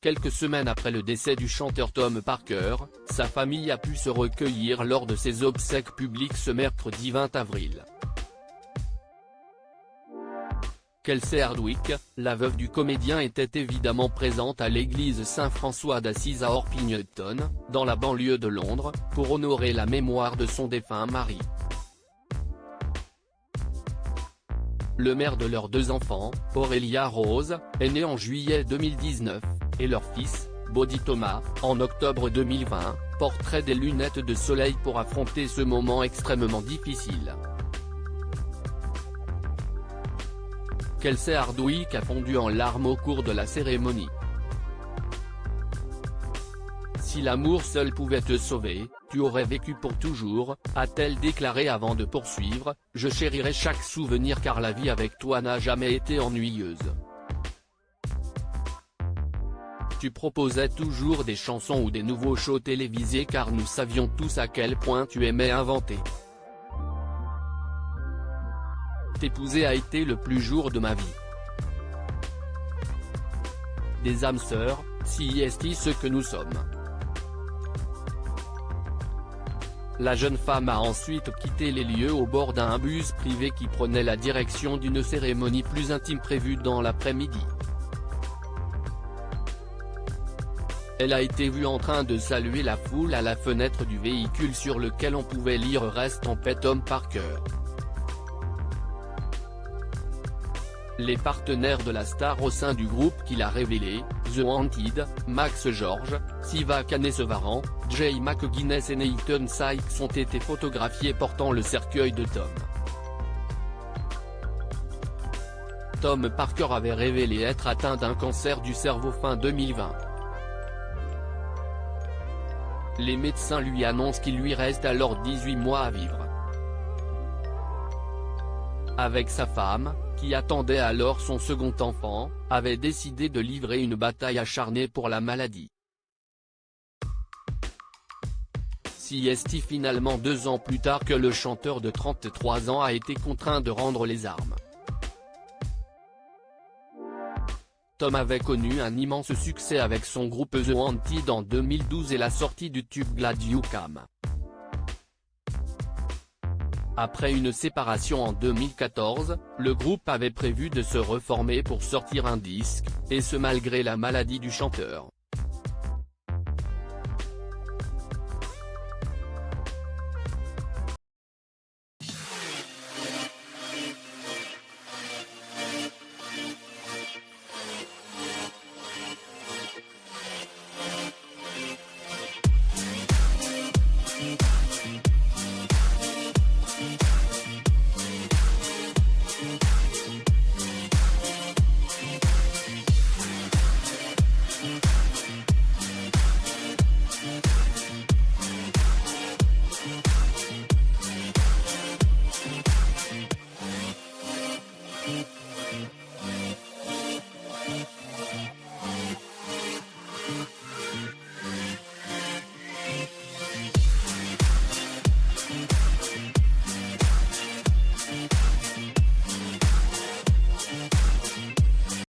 Quelques semaines après le décès du chanteur Tom Parker, sa famille a pu se recueillir lors de ses obsèques publiques ce mercredi 20 avril. Kelsey Hardwick, la veuve du comédien, était évidemment présente à l'église Saint-François d'Assise à Orpington, dans la banlieue de Londres, pour honorer la mémoire de son défunt mari. Le mère de leurs 2 enfants, Aurélia Rose, est né en juillet 2019, et leur fils, Bodhi Thomas, en octobre 2020, porterait des lunettes de soleil pour affronter ce moment extrêmement difficile. Kelsey Hardwick a fondu en larmes au cours de la cérémonie. Si l'amour seul pouvait te sauver, tu aurais vécu pour toujours, a-t-elle déclaré avant de poursuivre, je chérirai chaque souvenir car la vie avec toi n'a jamais été ennuyeuse. Tu proposais toujours des chansons ou des nouveaux shows télévisés car nous savions tous à quel point tu aimais inventer. T'épouser a été le plus jour de ma vie. Des âmes sœurs, si est ce que nous sommes. La jeune femme a ensuite quitté les lieux au bord d'un bus privé qui prenait la direction d'une cérémonie plus intime prévue dans l'après-midi. Elle a été vue en train de saluer la foule à la fenêtre du véhicule sur lequel on pouvait lire « Reste en paix Tom Parker ». Les partenaires de la star au sein du groupe qui l'a révélé, The Wanted, Max George, Siva Kanesevaran, Jay McGuinness et Nathan Sykes ont été photographiés portant le cercueil de Tom. Tom Parker avait révélé être atteint d'un cancer du cerveau fin 2020. Les médecins lui annoncent qu'il lui reste alors 18 mois à vivre. Avec sa femme, qui attendait alors son second enfant, avait décidé de livrer une bataille acharnée pour la maladie. C'est finalement 2 ans plus tard que le chanteur de 33 ans a été contraint de rendre les armes. Tom avait connu un immense succès avec son groupe The Wanted en 2012 et la sortie du tube Glad You Came. Après une séparation en 2014, le groupe avait prévu de se reformer pour sortir un disque, et ce malgré la maladie du chanteur.